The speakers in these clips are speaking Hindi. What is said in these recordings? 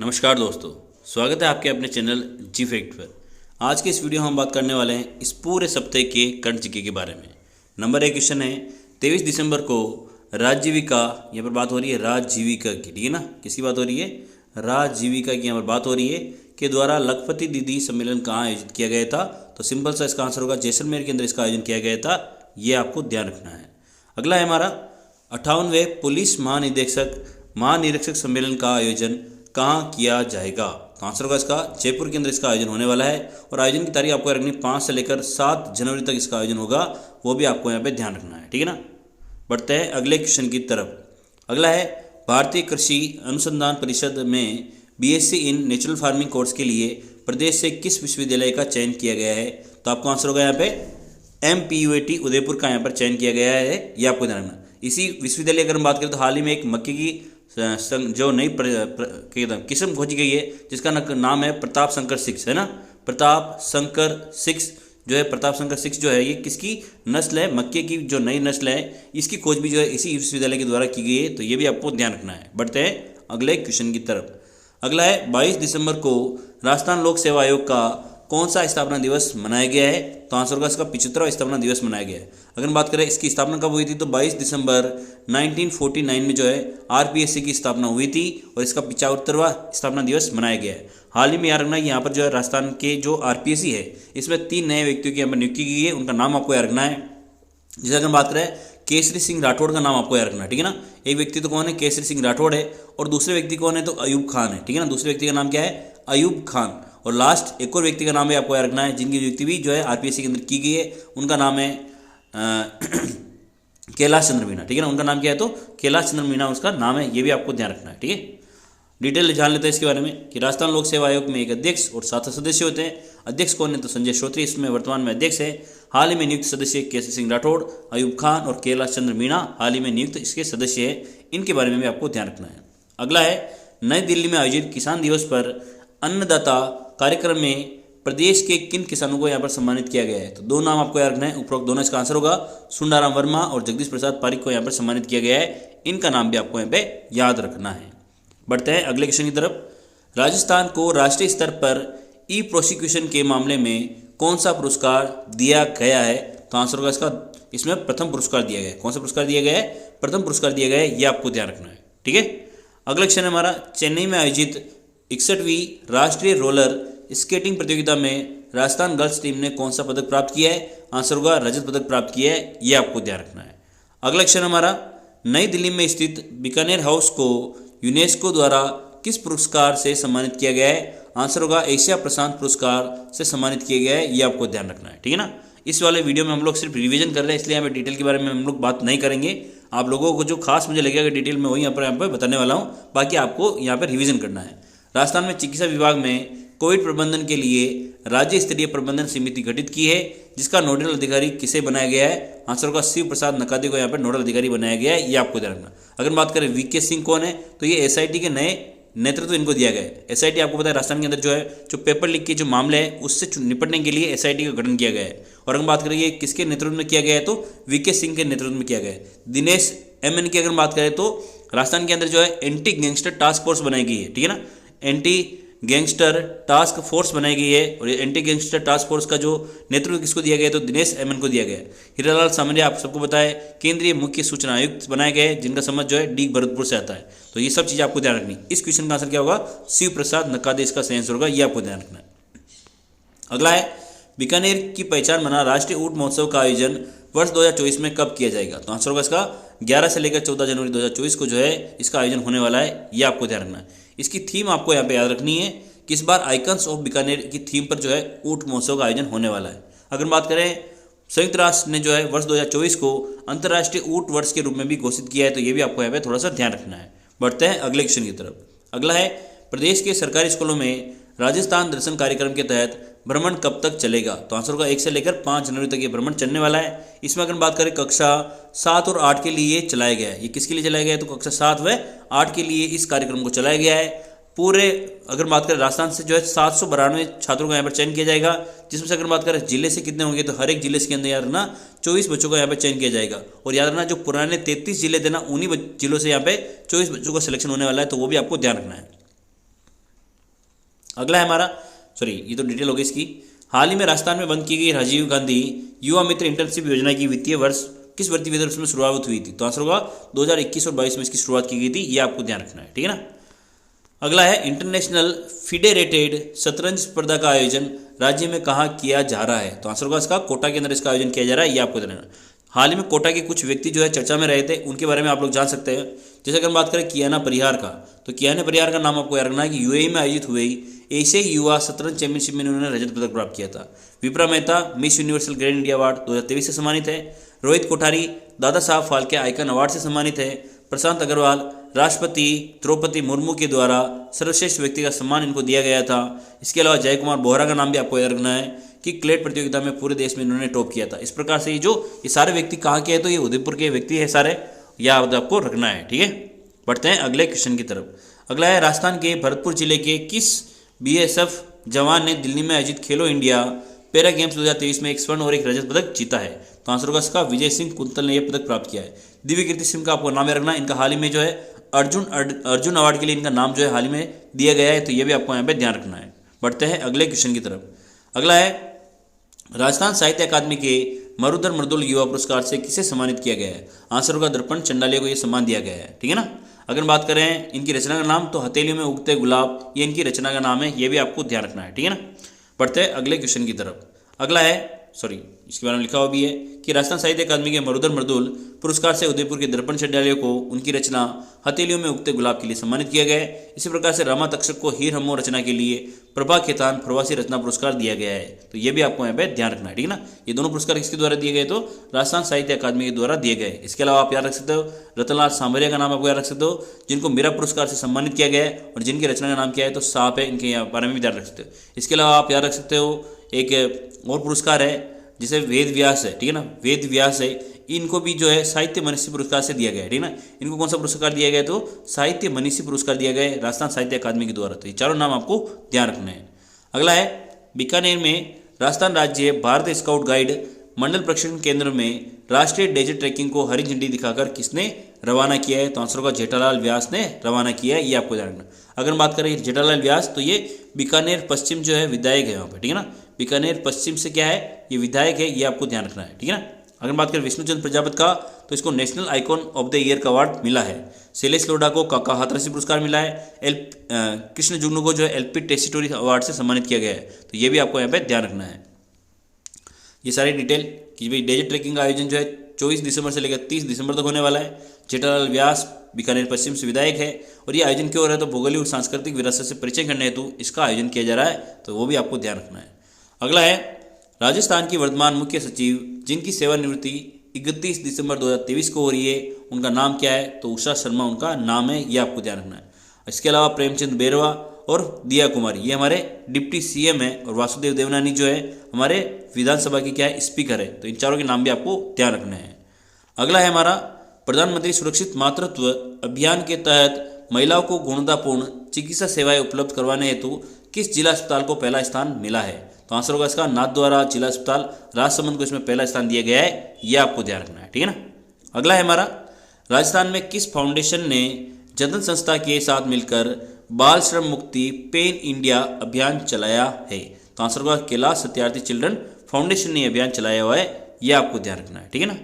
नमस्कार दोस्तों, स्वागत है आपके अपने चैनल जी फैक्ट पर। आज के इस वीडियो में हम बात करने वाले हैं इस पूरे सप्ताह के करंट जीके के बारे में। नंबर 1 क्वेश्चन है 23 दिसंबर को राजजीविका, यहाँ पर बात हो रही है राजजीविका की, ठीक है ना। किसकी बात हो रही है? राजजीविका की यहाँ पर बात हो रही है के द्वारा लखपति दीदी सम्मेलन कहाँ आयोजित किया गया था। तो सिंपल सा इसका आंसर होगा जैसलमेर के अंदर इसका आयोजन किया गया था। ये आपको ध्यान रखना है। अगला है हमारा 58वें पुलिस महानिरीक्षक सम्मेलन का आयोजन कहाँ किया जाएगा। तो आंसर होगा इसका जयपुर के अंदर इसका आयोजन होने वाला है। और आयोजन की तारीख आपको रखनी 5 से लेकर 7 जनवरी तक इसका आयोजन होगा, वो भी आपको यहाँ पे ध्यान रखना है, ठीक है ना। बढ़ते हैं अगले क्वेश्चन की तरफ। अगला है भारतीय कृषि अनुसंधान परिषद में BSc in natural farming course के लिए प्रदेश से किस विश्वविद्यालय का चयन किया गया है। तो आपको आंसर होगा यहाँ पे MPUAT उदयपुर का यहाँ पर चयन किया गया है, ये आपको ध्यान रखना। इसी विश्वविद्यालय अगर हम बात करें तो हाल ही में एक मक्के की जो नई किस्म खोजी गई है जिसका नाम है प्रताप शंकर 6, है ना। प्रताप शंकर 6 जो है, प्रताप शंकर 6 जो है ये किसकी नस्ल है? मक्के की जो नई नस्ल है, इसकी खोज भी जो है इसी विश्वविद्यालय के द्वारा की गई है। तो ये भी आपको ध्यान रखना है। बढ़ते हैं अगले क्वेश्चन की तरफ। अगला है 22 दिसंबर को राजस्थान लोक सेवा आयोग का कौन सा स्थापना दिवस मनाया गया है। तो आंसर होगा इसका 75वां स्थापना दिवस मनाया गया है। अगर बात करें इसकी स्थापना कब हुई थी तो 22 दिसंबर 1949 में जो है RPSC की स्थापना हुई थी और इसका 75वां स्थापना दिवस मनाया गया है। हाल ही में याद रखना यहाँ पर जो है राजस्थान के जो RPSC है इसमें 3 नए व्यक्तियों की यहाँ पर नियुक्ति की गई है, उनका नाम आपको याद रखना है। जैसे अगर बात करें केसरी सिंह राठौड़ का नाम आपको याद रखना है, ठीक है ना। एक व्यक्ति तो कौन है? केसरी सिंह राठौड़ है। और दूसरे व्यक्ति कौन है? तो अयूब खान है, ठीक है ना। दूसरे व्यक्ति का नाम क्या है? अयूब खान। और लास्ट एक और व्यक्ति का नाम है आपको याद रखना है, जिनकी नियुक्ति भी जो है RPSC के अंदर की गई है, उनका नाम है कैलाश चंद्र मीणा, ठीक है ना। उनका नाम क्या है? तो कैलाश चंद्र मीणा उसका नाम है, ये भी आपको ध्यान रखना है, ठीक है। डिटेल जान लेते हैं इसके बारे में कि राजस्थान लोक सेवा आयोग में एक अध्यक्ष और 7 सदस्य होते हैं। अध्यक्ष कौन है? तो संजय श्रोत्री इसमें वर्तमान में अध्यक्ष है। हाल ही में नियुक्त सदस्य केसरी सिंह राठौड़, अयूब खान और कैलाश चंद्र मीणा हाल ही में नियुक्त इसके सदस्य है। इनके बारे में भी आपको ध्यान रखना है। अगला है नई दिल्ली में आयोजित किसान दिवस पर अन्नदाता कार्यक्रम में प्रदेश के किन किसानों को यहाँ पर सम्मानित किया गया है। तो 2 नाम आपको याद रखना है, उपरोक्त दोनों इसका आंसर होगा। सुंडाराम वर्मा और जगदीश प्रसाद पारिक को यहाँ पर सम्मानित किया गया है, इनका नाम भी आपको यहाँ पे याद रखना है। बढ़ते हैं अगले क्वेश्चन की तरफ। राजस्थान को राष्ट्रीय स्तर पर ई प्रोसिक्यूशन के मामले में कौन सा पुरस्कार दिया गया है। तो आंसर होगा इसका इसमें प्रथम पुरस्कार दिया गया है। कौन सा पुरस्कार दिया गया है? प्रथम पुरस्कार दिया गया है, ये आपको ध्यान रखना है, ठीक है। अगला क्वेश्चन है हमारा चेन्नई में आयोजित 61वीं राष्ट्रीय रोलर स्केटिंग प्रतियोगिता में राजस्थान गर्ल्स टीम ने कौन सा पदक प्राप्त किया है। आंसर होगा रजत पदक प्राप्त किया है, ये आपको ध्यान रखना है। अगला क्वेश्चन हमारा नई दिल्ली में स्थित बीकानेर हाउस को यूनेस्को द्वारा किस पुरस्कार से सम्मानित किया गया है। आंसर होगा एशिया प्रशांत पुरस्कार से सम्मानित किया गया है, ये आपको ध्यान रखना है, ठीक है ना। इस वाले वीडियो में हम लोग सिर्फ रिवीजन कर रहे हैं, इसलिए यहाँ पे डिटेल के बारे में हम लोग बात नहीं करेंगे। आप लोगों को जो खास मुझे लगेगा डिटेल में वही यहाँ पर बताने वाला हूँ, बाकी आपको यहाँ पर रिवीजन करना है। राजस्थान में चिकित्सा विभाग में कोविड प्रबंधन के लिए राज्य स्तरीय प्रबंधन समिति गठित की है, जिसका नोडल अधिकारी किसे बनाया गया है। आंसर होगा शिव प्रसाद नकादे को यहाँ पर नोडल अधिकारी बनाया गया है, ये आपको ध्यान रखना। अगर बात करें VK सिंह कौन है, तो ये SIT के नए नेतृत्व इनको दिया गया है। SIT आपको पता है राजस्थान के अंदर जो है जो पेपर लीक के जो मामले हैं उससे निपटने के लिए SIT का गठन किया गया है। और अगर बात करें ये किसके नेतृत्व में किया गया है, तो VK सिंह के नेतृत्व में किया गया है। दिनेश MN की अगर बात करें तो राजस्थान के अंदर जो है एंटी गैंगस्टर टास्क फोर्स बनाई गई है, ठीक है ना। एंटी गैंगस्टर टास्क फोर्स बनाई गई है और एंटी गैंगस्टर टास्क फोर्स का जो नेतृत्व किसको दिया गया है, तो दिनेश MN को दिया गया है। हीरालाल सामरिया आप सबको पता है केंद्रीय मुख्य सूचना आयुक्त बनाए गए, जिनका संबंध जो है डी भरतपुर से आता है। तो ये सब चीज़ आपको ध्यान रखनी। इस क्वेश्चन का आंसर क्या होगा? शिव प्रसाद नकादे इसका सही आंसर होगा, ये आपको ध्यान रखना है। अगला है बीकानेर की पहचान बना राष्ट्रीय ऊंट महोत्सव का आयोजन वर्ष 2024 में कब किया जाएगा। तो आंसर होगा इसका 11 से लेकर 14 जनवरी 2024 को जो है इसका आयोजन होने वाला है, ये आपको ध्यान रखना है। इसकी थीम आपको यहाँ पे याद रखनी है कि इस बार आइकन्स ऑफ बीकानेर की थीम पर जो है ऊंट महोत्सव का आयोजन होने वाला है। अगर बात करें संयुक्त राष्ट्र ने जो है वर्ष 2024 को अंतर्राष्ट्रीय ऊंट वर्ष के रूप में भी घोषित किया है, तो ये भी आपको यहाँ पे थोड़ा सा ध्यान रखना है। बढ़ते हैं अगले क्वेश्चन की तरफ। अगला है प्रदेश के सरकारी स्कूलों में राजस्थान दर्शन कार्यक्रम के तहत भ्रमण कब तक चलेगा। तो आंसर होगा 1 से लेकर 5 जनवरी तक ये भ्रमण चलने वाला है। इसमें अगर बात करें कक्षा 7 और 8 के लिए चलाया गया है। ये किसके लिए चलाया गया है? तो कक्षा 7 व 8 के लिए इस कार्यक्रम को चलाया गया है। पूरे अगर बात करें राजस्थान से जो है 792 छात्रों का यहाँ पर चयन किया जाएगा, जिसमें से अगर बात करें जिले से कितने होंगे, तो हर एक जिले के अंदर याद रखना 24 बच्चों का यहाँ पे चयन किया जाएगा। और याद रखना जो पुराने 33 जिले थे ना, उन्हीं जिलों से यहाँ पे 24 बच्चों का सिलेक्शन होने वाला है, तो वो भी आपको ध्यान रखना है। अगला है हमारा, सॉरी ये तो डिटेल होगी इसकी। हाल ही में राजस्थान में बंद की गई राजीव गांधी युवा मित्र इंटर्नशिप योजना की वित्तीय वर्ष किस वित्तीय वर्ष में शुरुआत हुई थी? तो आंसर होगा 2021 और 22 में इसकी शुरुआत की गई थी, ये आपको ध्यान रखना है, ठीक है ना। अगला है इंटरनेशनल फेडरेटेड शतरंज स्पर्धा का आयोजन राज्य में कहाँ किया जा रहा है? तो आंसर होगा इसका कोटा के अंदर इसका आयोजन किया जा रहा है, ये आपको ध्यान रखना है। हाल ही में कोटा के कुछ व्यक्ति जो है चर्चा में रहे थे, उनके बारे में आप लोग जान सकते हैं। जैसे अगर हम बात करें कियाना परिहार का, तो कियाना परिहार का नाम आपको याद रखना है कि यूएई में आयोजित हुई एशियाई युवा शतरंज चैंपियनशिप में उन्होंने रजत पदक प्राप्त किया था। Vipra Mehta miss universal grand India award 2023 से सम्मानित है। रोहित कोठारी दादा साहब फाल्के आइकन अवार्ड से सम्मानित है। प्रशांत अग्रवाल राष्ट्रपति द्रौपदी मुर्मू के द्वारा सर्वश्रेष्ठ व्यक्ति का सम्मान इनको दिया गया था। इसके अलावा जय कुमार बोहरा का नाम भी आपको याद रखना है कि क्लेट प्रतियोगिता में पूरे देश में इन्होंने टॉप किया था। इस प्रकार से ये सारे व्यक्ति कहाँ के हैं? तो ये उदयपुर के व्यक्ति है सारे, यह आपको रखना है, ठीक है। बढ़ते हैं अगले क्वेश्चन की तरफ। अगला है राजस्थान के भरतपुर जिले के किस बीएसएफ जवान ने दिल्ली में आयोजित खेलो इंडिया पैरा गेम्स 2023 में एक स्वर्ण और एक रजत पदक जीता है? तो आंसर होगा इसका विजय सिंह कुंतल ने यह पदक प्राप्त किया है। दिव्य कीर्ति सिंह का आपको नाम याद रखना है। इनका हाल ही में जो है अर्जुन अवार्ड के लिए इनका नाम जो है हाल ही में दिया गया है, तो ये भी आपको यहाँ पे ध्यान रखना है। बढ़ते हैं अगले क्वेश्चन की तरफ। अगला है राजस्थान साहित्य अकादमी के मरुधर मर्दुल युवा पुरस्कार से किसे सम्मानित किया गया है? आंसर होगा दर्पण चंडालिया को यह सम्मान दिया गया है, ठीक है ना। अगर बात करें इनकी रचना का नाम, तो हथेलियों में उगते गुलाब, ये इनकी रचना का नाम है, ये भी आपको ध्यान रखना है, ठीक है ना। बढ़ते हैं अगले क्वेश्चन की तरफ। अगला है, सॉरी इसके बारे में लिखा हुआ भी है कि राजस्थान साहित्य अकादमी के मरुधर मर्दुल पुरस्कार से उदयपुर के दर्पण चंडालिया को उनकी रचना हथेलियों में उगते गुलाब के लिए सम्मानित किया गया है। इसी प्रकार से रामा तक्षक को हीर हमो रचना के लिए प्रभा खेतान प्रवासी रचना पुरस्कार दिया गया है, तो ये भी आपको यहाँ पे ध्यान रखना है, ठीक है ना। ये दोनों पुरस्कार किसके द्वारा दिए गए? तो राजस्थान साहित्य अकादमी के द्वारा दिए गए। इसके अलावा आप याद रख सकते हो रतनलाल सांवरिया का नाम आपको याद रख सकते हो, जिनको मीरा पुरस्कार से सम्मानित किया गया है, और जिनकी रचना का नाम क्या है? तो सांप है, इनके बारे में भी ध्यान रख सकते हो। इसके अलावा आप याद रख सकते हो एक और पुरस्कार है जिसे वेद व्यास है, ठीक है ना, वेद व्यास है, इनको भी जो है साहित्य मनीषी पुरस्कार से दिया गया है, ठीक है ना। इनको कौन सा पुरस्कार दिया गया? तो साहित्य मनीषी पुरस्कार दिया गया है राजस्थान साहित्य अकादमी के द्वारा। तो ये चारों नाम आपको ध्यान रखना है। अगला है बीकानेर में राजस्थान राज्य भारत स्काउट गाइड मंडल प्रशिक्षण केंद्र में राष्ट्रीय डेजर्ट ट्रैकिंग को हरी झंडी दिखाकर किसने रवाना किया है? तो आंसर होगा जेठालाल व्यास ने रवाना किया है, ये आपको ध्यान रखना। अगर बात करें जेठालाल व्यास, तो ये बीकानेर पश्चिम जो है विधायक है यहाँ पर, ठीक है ना। बीकानेर पश्चिम से क्या है? ये विधायक है, ये आपको ध्यान रखना है, ठीक है ना। अगर बात करें विष्णुचंद्र प्रजापति का, तो इसको national icon of the year का अवार्ड मिला है। शैलेश लोढ़ा को काका हाथरसी पुरस्कार मिला है। कृष्ण जुगनू को जो है एलपी टेस्टिटोरी अवार्ड से सम्मानित किया गया है, तो ये भी आपको यहाँ पे ध्यान रखना है। ये सारी डिटेल कि भाई डेजर्ट ट्रैकिंग का आयोजन जो है 24 दिसंबर से लेकर 30 दिसंबर तक होने वाला है। जेठालाल व्यास बीकानेर पश्चिम से विधायक है, और ये आयोजन क्यों हो रहा है? तो भौगोलिक और सांस्कृतिक विरासत से परिचय करने हेतु इसका आयोजन किया जा रहा है, तो वो भी आपको ध्यान रखना है। अगला है राजस्थान की वर्तमान मुख्य सचिव जिनकी सेवानिवृत्ति 31 दिसंबर 2023 को हो रही है, उनका नाम क्या है? तो उषा शर्मा उनका नाम है, ये आपको ध्यान रखना है। इसके अलावा प्रेमचंद बेरवा और दिया कुमारी ये हमारे डिप्टी सीएम है, और वासुदेव देवनानी जो है हमारे विधानसभा की क्या है? स्पीकर है। तो इन चारों के नाम भी आपको ध्यान रखने हैं। अगला है हमारा प्रधानमंत्री सुरक्षित मातृत्व अभियान के तहत महिलाओं को गुणवत्तापूर्ण चिकित्सा सेवाएं उपलब्ध करवाने हेतु किस जिला अस्पताल को पहला स्थान मिला है? तो आंसर होगा इसका नाथद्वारा जिला अस्पताल राजसमंद को इसमें पहला स्थान दिया गया है, यह आपको ध्यान रखना है, ठीक है ना। अगला है हमारा राजस्थान में किस फाउंडेशन ने जनधन संस्था के साथ मिलकर बाल श्रम मुक्ति पेन इंडिया अभियान चलाया है? तो आंसर होगा कैलाश सत्यार्थी चिल्ड्रन फाउंडेशन ने अभियान चलाया हुआ है, यह आपको ध्यान रखना है, ठीक है ना।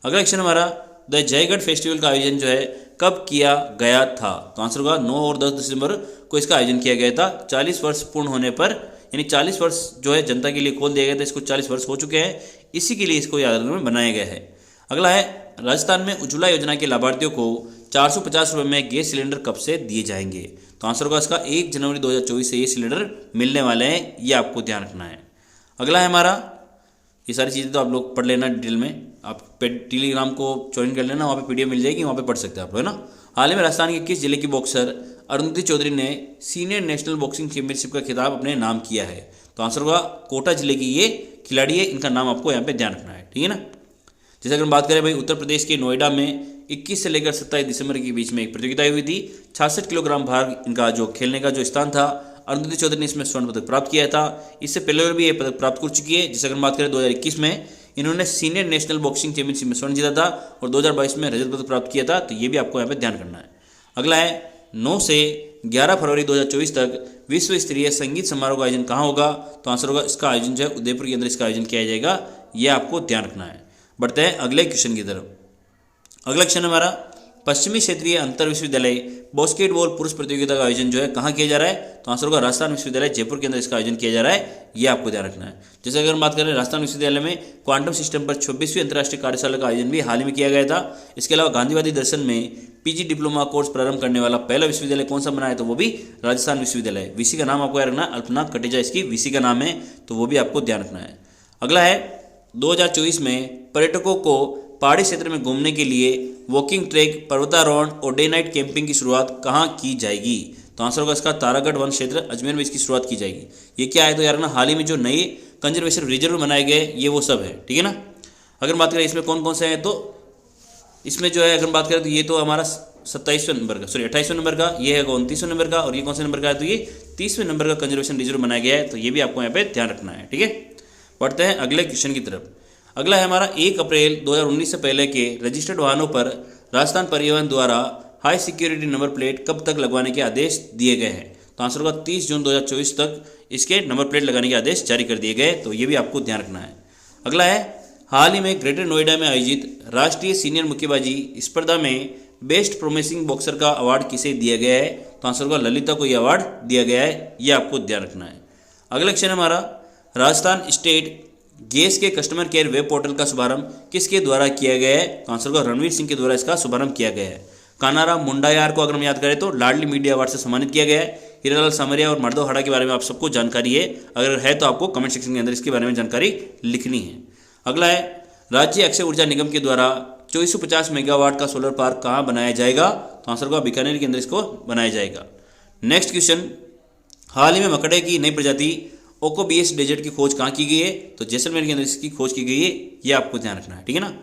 अगला क्वेश्चन हमारा द जयगढ़ फेस्टिवल का आयोजन जो है कब किया गया था? तो आंसर होगा 9 और 10 दिसंबर को इसका आयोजन किया गया था। 40 वर्ष पूर्ण होने पर, यानी 40 वर्ष जो है जनता के लिए खोल दिया गया था, इसको 40 वर्ष हो चुके हैं, इसी के लिए इसको याद रखने में बनाया गया है। अगला है राजस्थान में उज्ज्वला योजना के लाभार्थियों को 450 रुपये में गैस सिलेंडर कब से दिए जाएंगे? तो आंसर होगा इसका 1 जनवरी 2024 से ये सिलेंडर मिलने वाले हैं, ये आपको ध्यान रखना है। अगला है हमारा, ये सारी चीज़ें तो आप लोग पढ़ लेना डिटेल में, आप टेलीग्राम को ज्वाइन कर लेना, वहाँ पे पीडीएफ मिल जाएगी, वहाँ पे पढ़ सकते हैं आप लोग, है ना। हाल ही में राजस्थान के किस जिले की बॉक्सर अरुंधति चौधरी ने सीनियर नेशनल बॉक्सिंग चैंपियनशिप का खिताब अपने नाम किया है? तो आंसर होगा कोटा जिले की ये खिलाड़ी है, इनका नाम आपको यहाँ पे ध्यान रखना है, ठीक है ना। जैसे अगर हम बात करें भाई उत्तर प्रदेश के नोएडा में 21 से लेकर 27 दिसंबर के बीच में एक प्रतियोगिता हुई थी। 66 किलोग्राम भार इनका जो खेलने का जो स्थान था, अरुंधति चौधरी ने इसमें स्वर्ण पदक प्राप्त किया था। इससे पहले भी ये पदक प्राप्त कर चुकी है। जैसे अगर हम बात करें 2021 में इन्होंने सीनियर नेशनल बॉक्सिंग चैंपियनशिप में स्वर्ण जीता था, और 2022 में रजत पदक प्राप्त किया था, तो ये भी आपको यहाँ पे ध्यान करना है। अगला है 9 से 11 फरवरी 2024 तक विश्व स्तरीय संगीत समारोह का आयोजन कहाँ होगा? तो आंसर होगा इसका आयोजन जो है उदयपुर के अंदर इसका आयोजन किया जाएगा। ये आपको ध्यान रखना है। बढ़ते हैं अगले क्वेश्चन की तरफ। अगला क्वेश्चन हमारा पश्चिमी क्षेत्रीय अंतर विश्वविद्यालय बास्केटबॉल पुरुष प्रतियोगिता का आयोजन जो है कहाँ किया जा रहा है? तो आंसर होगा राजस्थान विश्वविद्यालय जयपुर के अंदर इसका आयोजन किया जा रहा है। ये आपको ध्यान रखना है। जैसे अगर हम बात करें राजस्थान विश्वविद्यालय में क्वांटम सिस्टम पर 26वीं अंतर्राष्ट्रीय कार्यशाला का आयोजन भी हाल ही में किया गया था। इसके अलावा गांधीवादी दर्शन में पीजी डिप्लोमा कोर्स प्रारंभ करने वाला पहला विश्वविद्यालय कौन सा बना है? तो वो भी राजस्थान विश्वविद्यालय। वीसी का नाम आपको याद रखना है, अल्पना कटेजा इसकी वीसी का नाम है, तो वो भी आपको ध्यान रखना है। अगला है 2024 में पर्यटकों को पहाड़ी क्षेत्र में घूमने के लिए वॉकिंग ट्रैक, पर्वतारोहण और डे नाइट कैंपिंग की शुरुआत कहाँ की जाएगी? तो आंसर होगा इसका तारागढ़ वन क्षेत्र अजमेर में इसकी शुरुआत की जाएगी। ये क्या है? तो यार ना हाल ही में जो नए कंजर्वेशन रिजर्व बनाए गए ये वो सब है, ठीक है ना। अगर बात करें इसमें कौन कौन से हैं, तो इसमें जो है अगर बात करें तो ये तो हमारा 27वें नंबर का, सॉरी 28वें नंबर का, ये है 29वें नंबर का, और ये कौन से नंबर का है? तो ये 30वें नंबर का कंजर्वेशन रिजर्व बनाया गया है। तो ये भी आपको यहाँ पे ध्यान रखना है, ठीक है। बढ़ते हैं अगले क्वेश्चन की तरफ। अगला है हमारा 1 अप्रैल 2019 से पहले के रजिस्टर्ड वाहनों पर राजस्थान परिवहन द्वारा हाई सिक्योरिटी नंबर प्लेट कब तक लगवाने के आदेश दिए गए हैं? तो आंसर होगा 30 जून 2024 तक इसके नंबर प्लेट लगाने के आदेश जारी कर दिए गए। तो ये भी आपको ध्यान रखना है। अगला है हाल ही में ग्रेटर नोएडा में आयोजित राष्ट्रीय सीनियर मुक्केबाजी स्पर्धा में बेस्ट प्रोमिसिंग बॉक्सर का अवार्ड किसे दिया गया है? तो आंसर होगा ललिता को यह अवार्ड दिया गया है। ये आपको ध्यान रखना है। अगला क्वेश्चन हमारा राजस्थान स्टेट गैस के कस्टमर केयर वेब पोर्टल का शुभारंभ किसके द्वारा किया गया है? तो आंसर होगा रणवीर सिंह के द्वारा इसका शुभारंभ किया गया है। कानाराम मुंडायार को अगर हम याद करें तो लाडली मीडिया अवार्ड से सम्मानित किया गया है। हीरालाल सामरिया और माधव हाड़ा के बारे में आप सबको जानकारी है, अगर है तो आपको कमेंट सेक्शन के अंदर इसके बारे में जानकारी लिखनी है। अगला है राज्य अक्षय ऊर्जा निगम के द्वारा 2450 मेगावाट का सोलर पार्क कहाँ बनाया जाएगा? तो आंसर होगा बीकानेर के अंदर इसको बनाया जाएगा। नेक्स्ट क्वेश्चन, हाल ही में मकड़े की नई प्रजाति ओकोबियस डेजर्ट की खोज कहाँ की गई है? तो जैसलमेर के अंदर इसकी खोज की गई है। ये आपको ध्यान रखना है, ठीक है ना।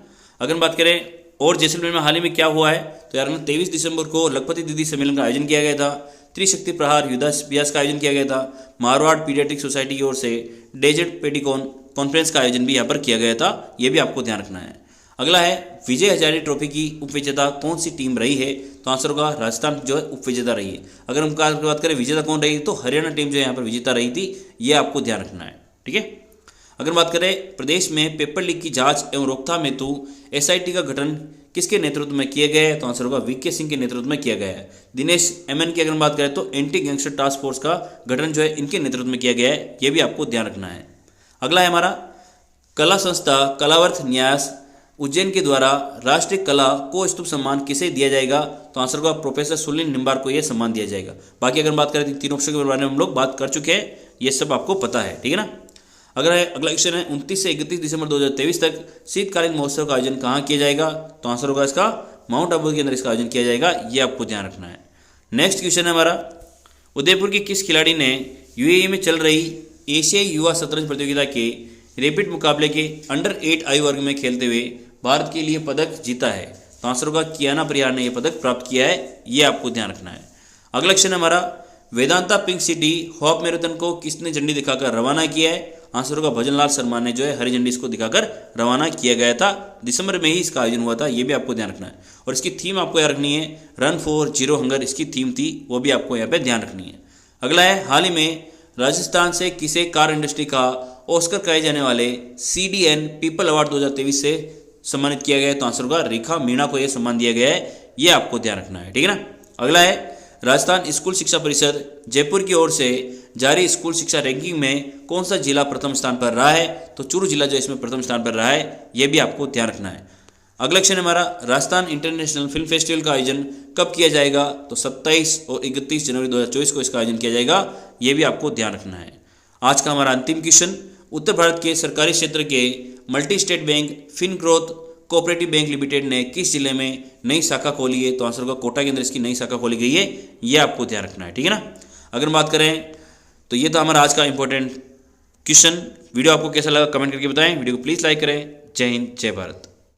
अगर हम बात करें और जैसलमेर में हाल ही में क्या हुआ है, तो यार 23 दिसंबर को लखपति दीदी सम्मेलन का आयोजन किया गया था। त्रिशक्ति प्रहार युद्धाभ्यास का आयोजन किया गया था। मारवाड़ पीडियाट्रिक सोसाइटी की ओर से डेजर्ट पेडिकॉन कॉन्फ्रेंस का आयोजन भी यहाँ पर किया गया था। ये भी आपको ध्यान रखना है। अगला है विजय हजारे ट्रॉफी की उपविजेता कौन सी टीम रही है? तो आंसर होगा राजस्थान जो है उपविजेता रही है। अगर हम बात करें विजेता कौन रही, तो हरियाणा टीम जो है यहाँ पर विजेता रही थी। ये आपको ध्यान रखना है, ठीक है। अगर बात करें प्रदेश में पेपर लीक की जांच एवं रोकथाम हेतु एसआईटी का गठन किसके नेतृत्व में किया गया है? तो आंसर होगा वीके सिंह के नेतृत्व में किया गया है। दिनेश एमएन की अगर हम बात करें तो एंटी गैंगस्टर टास्क फोर्स का गठन जो है इनके नेतृत्व में किया गया है। ये भी आपको ध्यान रखना है। अगला है हमारा कला संस्था कलावर्थ न्यास उज्जैन के द्वारा राष्ट्रीय कला को स्तूप सम्मान किसे दिया जाएगा? तो आंसर होगा प्रोफेसर सुनील निम्बार को यह सम्मान दिया जाएगा। बाकी अगर बात करें तीन ऑप्शन के बारे में हम लोग बात कर चुके हैं, ये सब आपको पता है, ठीक है ना। अगर अगला क्वेश्चन है 29 से 31 दिसंबर 2023 तक शीतकालीन महोत्सव का आयोजन कहाँ किया जाएगा? तो आंसर होगा इसका माउंट आबू के अंदर इसका आयोजन किया जाएगा। ये आपको ध्यान रखना है। नेक्स्ट क्वेश्चन है हमारा उदयपुर की किस खिलाड़ी ने यूएई में चल रही एशियाई युवा शतरंज प्रतियोगिता के रैपिड मुकाबले के अंडर 8 आयु वर्ग में खेलते हुए भारत के लिए पदक जीता है? तो आंसर होगा कियाना परिहार ने यह पदक प्राप्त किया है। ये आपको ध्यान रखना है। अगला क्वेश्चन हमारा Vedanta pink city hop marathon को किसने झंडी दिखाकर रवाना किया है? आंसर होगा भजनलाल शर्मा ने जो है हरी झंडी इसको दिखाकर रवाना किया गया था। दिसंबर में ही इसका आयोजन हुआ था। ये भी आपको ध्यान रखना है। और इसकी थीम आपको याद रखनी है, रन फॉर जीरो हंगर इसकी थीम थी, वो भी आपको यहाँ पे ध्यान रखनी है। अगला है हाल ही में राजस्थान से किसे कार इंडस्ट्री का ऑस्कर कहे जाने वाले CDN पीपल अवार्ड 2023 से सम्मानित किया गया है? तो आंसर होगा रेखा मीणा को यह सम्मान दिया गया है। ये आपको ध्यान रखना है, ठीक है ना। अगला है राजस्थान स्कूल शिक्षा परिषद जयपुर की ओर से जारी स्कूल शिक्षा रैंकिंग में कौन सा जिला प्रथम स्थान पर रहा है? तो चूरू जिला जो इसमें प्रथम स्थान पर रहा है। ये भी आपको ध्यान रखना है। अगला क्वेश्चन हमारा राजस्थान इंटरनेशनल फिल्म फेस्टिवल का आयोजन कब किया जाएगा? तो 27 और 31 जनवरी 2024 को इसका आयोजन किया जाएगा। ये भी आपको ध्यान रखना है। आज का हमारा अंतिम क्वेश्चन, उत्तर भारत के सरकारी क्षेत्र के multi state bank Fingrowth cooperative bank limited ने किस जिले में नई शाखा खोली है? तो आंसर होगा कोटा के अंदर इसकी नई शाखा खोली गई है। ये आपको ध्यान रखना है, ठीक है ना। अगर बात करें तो ये था हमारा आज का इंपॉर्टेंट क्वेश्चन। वीडियो आपको कैसा लगा कमेंट करके बताएं। वीडियो को प्लीज़ लाइक करें। जय हिंद, जय भारत।